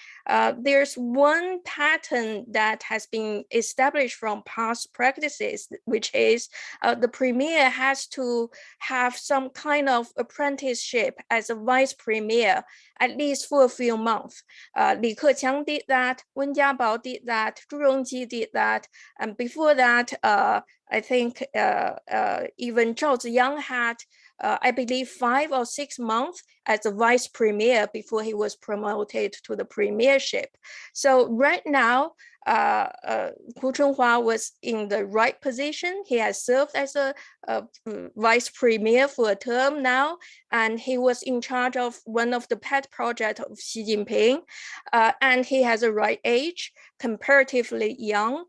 There's one pattern that has been established from past practices, which is the premier has to have some kind of apprenticeship as a vice premier, at least for a few months. Li Keqiang did that, Wen Jiabao did that, Zhu Rongji did that, and before that, I think even Zhao Ziyang had, I believe, 5 or 6 months as a vice premier before he was promoted to the premiership. So right now, Hu Chunhua was in the right position. He has served as a vice premier for a term now, and he was in charge of one of the pet projects of Xi Jinping, and he has a right age, comparatively young.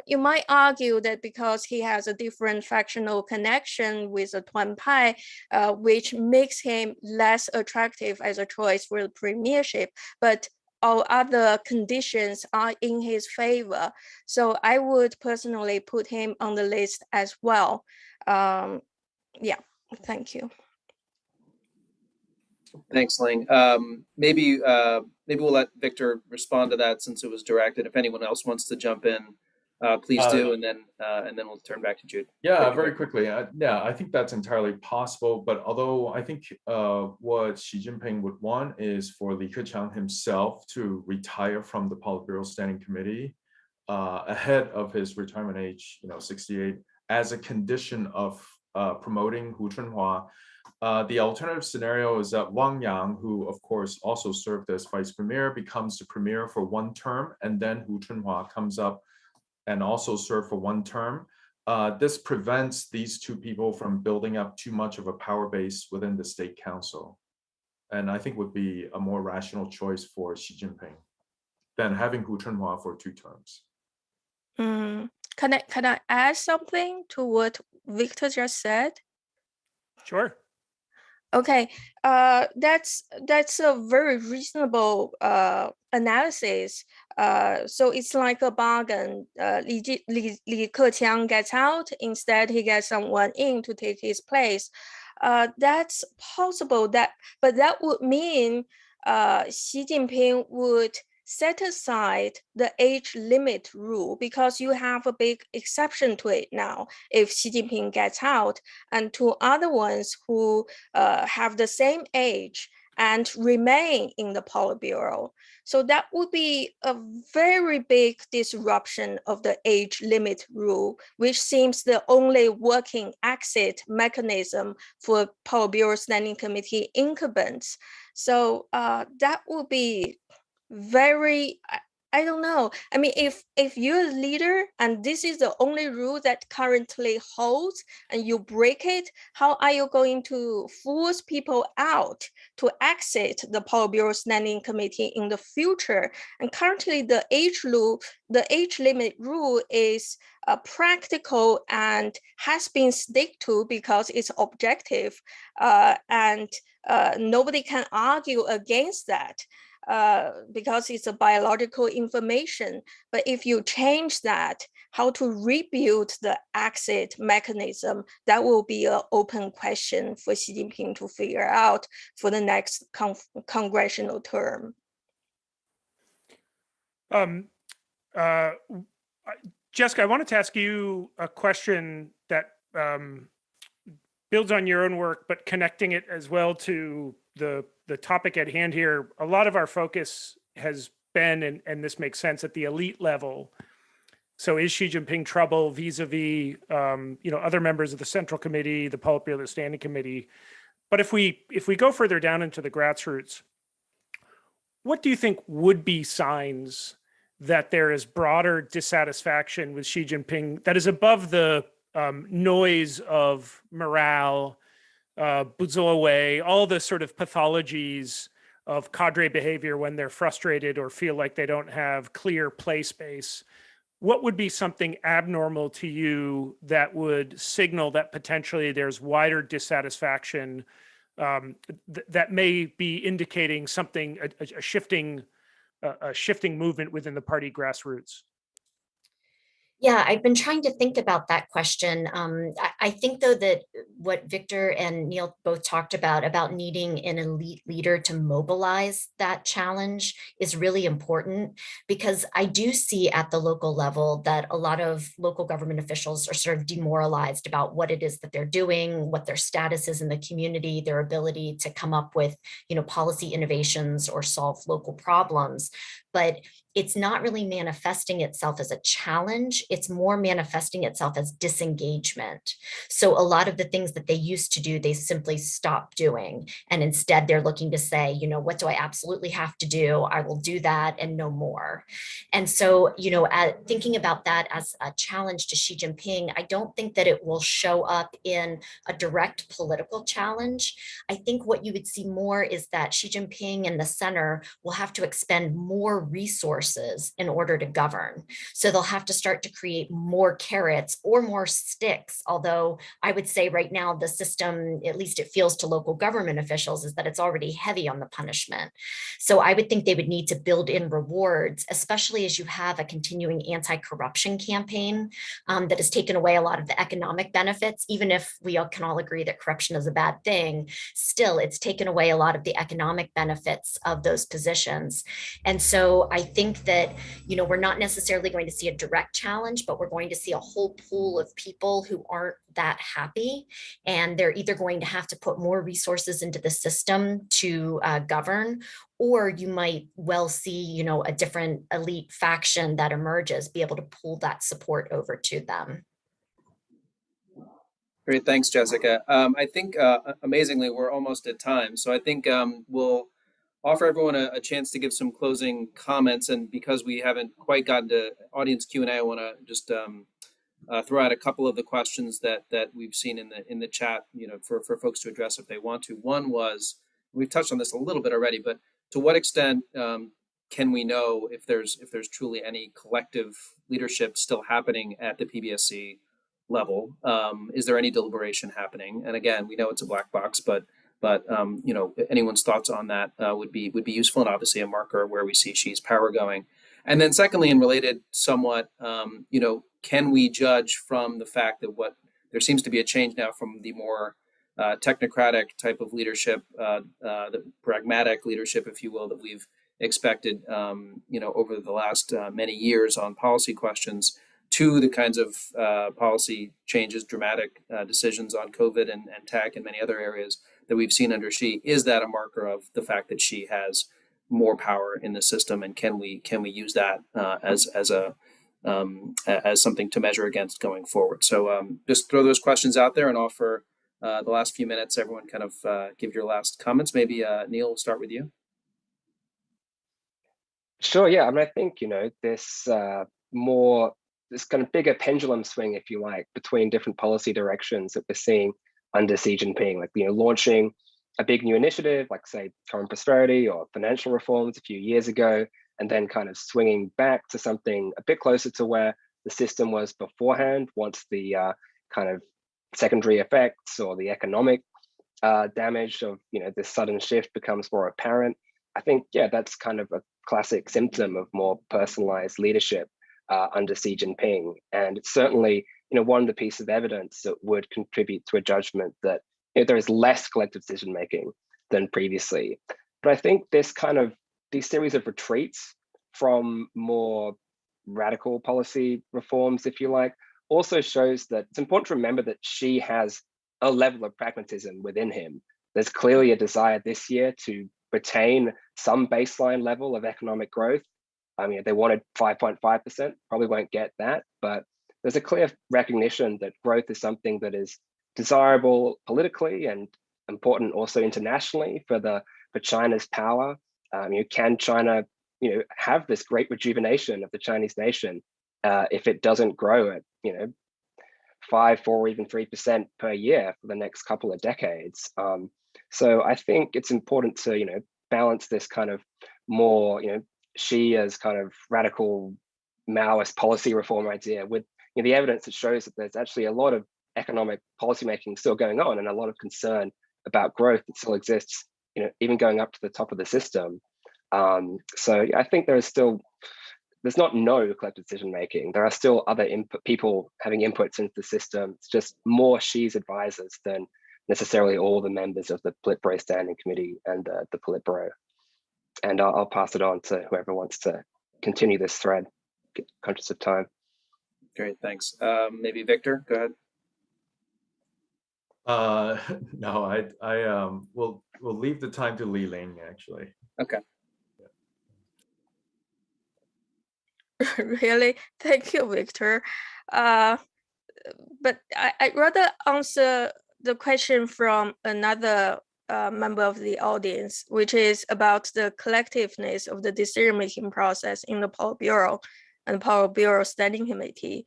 You might argue that because he has a different factional connection with the Tuan Pai, which makes him less attractive as a choice for the premiership, but all other conditions are in his favor. So I would personally put him on the list as well. Yeah, thank you. Thanks, Ling. Maybe we'll let Victor respond to that since it was directed. If anyone else wants to jump in, please do, and then we'll turn back to Jude. Yeah, very quickly. Yeah, I think that's entirely possible. But although I think what Xi Jinping would want is for Li Keqiang himself to retire from the Politburo Standing Committee ahead of his retirement age, 68, as a condition of promoting Hu Chunhua. The alternative scenario is that Wang Yang, who of course also served as vice premier, becomes the premier for one term, and then Hu Chunhua comes up and also serve for one term. This prevents these two people from building up too much of a power base within the state council. And I think would be a more rational choice for Xi Jinping than having Hu Chunhua for 2 terms. Can I add something to what Victor just said? Sure. Okay, that's a very reasonable analysis. So it's like a bargain. Li Keqiang gets out, instead he gets someone in to take his place. That's possible. But that would mean Xi Jinping would set aside the age limit rule, because you have a big exception to it now if Xi Jinping gets out, and 2 other ones who have the same age and remain in the Politburo. So that would be a very big disruption of the age limit rule, which seems the only working exit mechanism for Politburo Standing Committee incumbents. So that would be very, I don't know. I mean, if you're a leader and this is the only rule that currently holds and you break it, how are you going to force people out to exit the Politburo Standing Committee in the future? And currently the age limit rule is practical and has been stick to because it's objective, and nobody can argue against that. Because it's a biological information. But if you change that, how to rebuild the exit mechanism, that will be an open question for Xi Jinping to figure out for the next congressional term. Jessica, I wanted to ask you a question that builds on your own work, but connecting it as well to the topic at hand here. A lot of our focus has been, and this makes sense, at the elite level. So is Xi Jinping trouble vis-a-vis other members of the Central Committee, the Politburo, the Standing Committee? But if we go further down into the grassroots, what do you think would be signs that there is broader dissatisfaction with Xi Jinping that is above the noise of morale, Buzoe, all the sort of pathologies of cadre behavior when they're frustrated or feel like they don't have clear play space? What would be something abnormal to you that would signal that potentially there's wider dissatisfaction that may be indicating something, a shifting movement within the party grassroots? Yeah, I've been trying to think about that question. I think, though, that what Victor and Neil both talked about needing an elite leader to mobilize that challenge is really important, because I do see at the local level that a lot of local government officials are sort of demoralized about what it is that they're doing, what their status is in the community, their ability to come up with, policy innovations or solve local problems. but it's not really manifesting itself as a challenge. It's more manifesting itself as disengagement. So a lot of the things that they used to do, they simply stopped doing. And instead they're looking to say, you know, what do I absolutely have to do? I will do that and no more. And so, you know, thinking about that as a challenge to Xi Jinping, I don't think that it will show up in a direct political challenge. I think what you would see more is that Xi Jinping and the center will have to expend more resources in order to govern. So they'll have to start to create more carrots or more sticks. Although I would say right now, the system, at least it feels to local government officials, is that it's already heavy on the punishment. So I would think they would need to build in rewards, especially as you have a continuing anti-corruption campaign that has taken away a lot of the economic benefits. Even if we all can all agree that corruption is a bad thing, still it's taken away a lot of the economic benefits of those positions. And so I think that, you know, we're not necessarily going to see a direct challenge, but we're going to see a whole pool of people who aren't that happy. And they're either going to have to put more resources into the system to govern, or you might well see, you know, a different elite faction that emerges be able to pull that support over to them. Great, thanks, Jessica. I think amazingly, we're almost at time. So I think we'll offer everyone a chance to give some closing comments. And because we haven't quite gotten to audience Q&A, I want to just throw out a couple of the questions that we've seen in the chat, you know, for folks to address if they want to. One was, we've touched on this a little bit already, but to what extent can we know if there's truly any collective leadership still happening at the PBSC level? Is there any deliberation happening? And again, we know it's a black box, but you know, anyone's thoughts on that would be useful, and obviously a marker where we see Xi's power going. And then secondly, and related somewhat, you know, can we judge from the fact that there seems to be a change now from the more technocratic type of leadership, the pragmatic leadership, if you will, that we've expected, you know, over the last many years on policy questions, to the kinds of policy changes, dramatic decisions on COVID and tech and many other areas that we've seen under Xi. Is that a marker of the fact that Xi has more power in the system, and can we use that as something to measure against going forward? So just throw those questions out there and offer the last few minutes. Everyone kind of give your last comments. Maybe Neil, we'll start with you. Sure. Yeah. I mean, I think, you know, this kind of bigger pendulum swing, if you like, between different policy directions that we're seeing under Xi Jinping, like, you know, launching a big new initiative, like say current prosperity or financial reforms a few years ago, and then kind of swinging back to something a bit closer to where the system was beforehand, once the kind of secondary effects or the economic damage of, you know, this sudden shift becomes more apparent. I think, yeah, that's kind of a classic symptom of more personalized leadership under Xi Jinping. And it's certainly, you know, one of the pieces of evidence that would contribute to a judgment that, you know, there is less collective decision making than previously. But I think these series of retreats from more radical policy reforms, if you like, also shows that it's important to remember that Xi has a level of pragmatism within him. There's clearly a desire this year to retain some baseline level of economic growth. I mean, they wanted 5.5%, probably won't get that, but there's a clear recognition that growth is something that is desirable politically and important also internationally for China's power. You know, can China, you know, have this great rejuvenation of the Chinese nation if it doesn't grow at, you know, 5, 4, or even 3% per year for the next couple of decades? So I think it's important to, you know, balance this kind of more, you know, Xi as kind of radical Maoist policy reform idea with, you know, the evidence that shows that there's actually a lot of economic policymaking still going on, and a lot of concern about growth that still exists, you know, even going up to the top of the system. So I think there's not no collective decision making. There are still other people having inputs into the system. It's just more Xi's advisors than necessarily all the members of the Politburo Standing Committee and the Politburo. And I'll pass it on to whoever wants to continue this thread, conscious of time. Great, thanks. Maybe Victor, go ahead. No, we'll leave the time to Li Ling, actually. Okay. Really, thank you, Victor. But I'd rather answer the question from another member of the audience, which is about the collectiveness of the decision-making process in the Politburo and Politburo Standing Committee.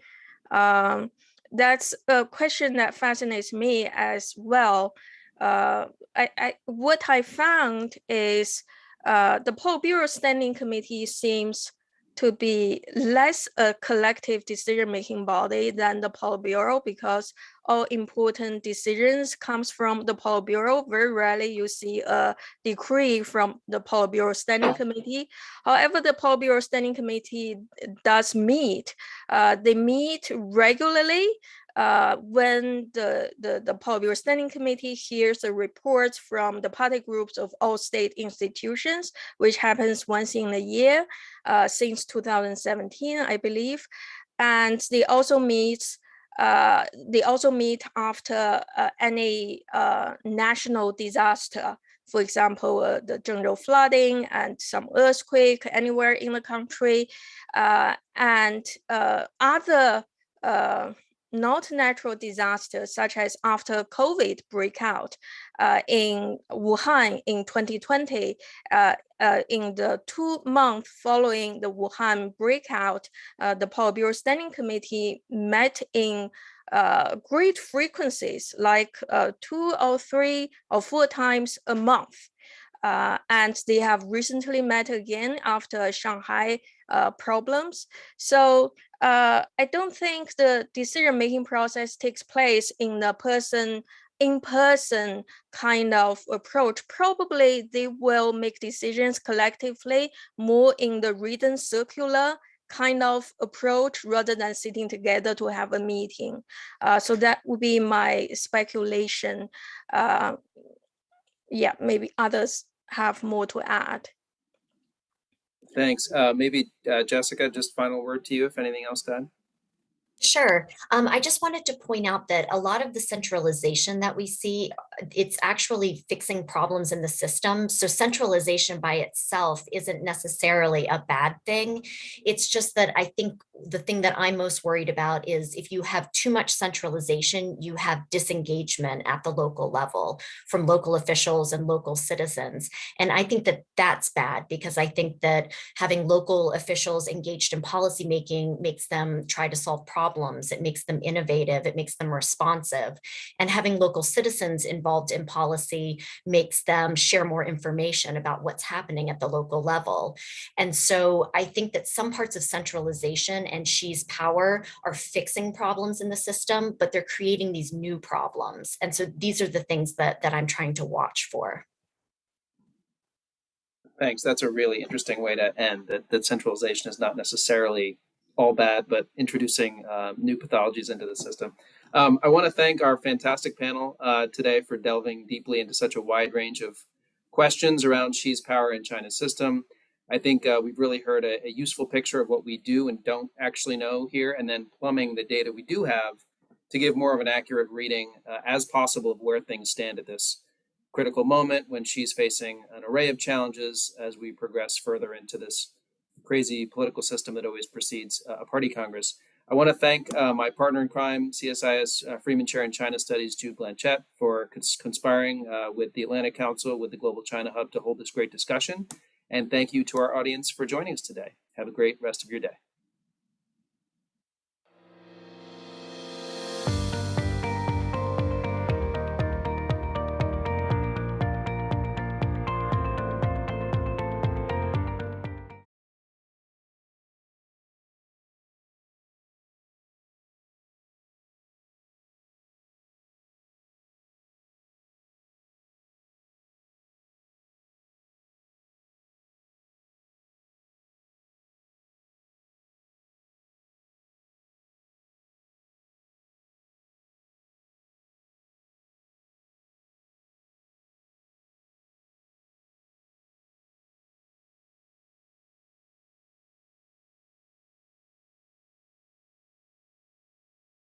That's a question that fascinates me as well. What I found is the Politburo Standing Committee seems to be less a collective decision-making body than the Politburo, because all important decisions comes from the Politburo. Very rarely you see a decree from the Politburo Standing Committee. However, the Politburo Standing Committee does meet. They meet regularly when the Politburo Standing Committee hears the reports from the party groups of all state institutions, which happens once in a year since 2017, I believe. And they also meet after any national disaster. For example, the general flooding and some earthquake anywhere in the country, and other not natural disasters, such as after COVID breakout in Wuhan in 2020. In the 2 months following the Wuhan breakout, the Politburo Standing Committee met in great frequencies, like 2 or 3 or 4 times a month. And they have recently met again after Shanghai problems. So I don't think the decision-making process takes place in the in-person kind of approach. Probably they will make decisions collectively more in the written circular kind of approach rather than sitting together to have a meeting. So that would be my speculation. Yeah, maybe others have more to add. Thanks. Maybe Jessica, just final word to you, if anything else to add. Sure. I just wanted to point out that a lot of the centralization that we see, it's actually fixing problems in the system. So centralization by itself isn't necessarily a bad thing. It's just that I think the thing that I'm most worried about is if you have too much centralization, you have disengagement at the local level from local officials and local citizens. And I think that that's bad, because I think that having local officials engaged in policymaking makes them try to solve problems. It makes them innovative. It makes them responsive. And having local citizens involved in policy makes them share more information about what's happening at the local level. And so I think that some parts of centralization and Xi's power are fixing problems in the system, but they're creating these new problems. And so these are the things that I'm trying to watch for. Thanks. That's a really interesting way to end, that centralization is not necessarily all bad, but introducing new pathologies into the system. I want to thank our fantastic panel today for delving deeply into such a wide range of questions around Xi's power in China's system. I think we've really heard a useful picture of what we do and don't actually know here, and then plumbing the data we do have to give more of an accurate reading as possible of where things stand at this critical moment when Xi's facing an array of challenges as we progress further into this crazy political system that always precedes a party congress. I want to thank my partner in crime, CSIS Freeman Chair in China Studies, Jude Blanchette, for conspiring with the Atlantic Council, with the Global China Hub, to hold this great discussion. And thank you to our audience for joining us today. Have a great rest of your day.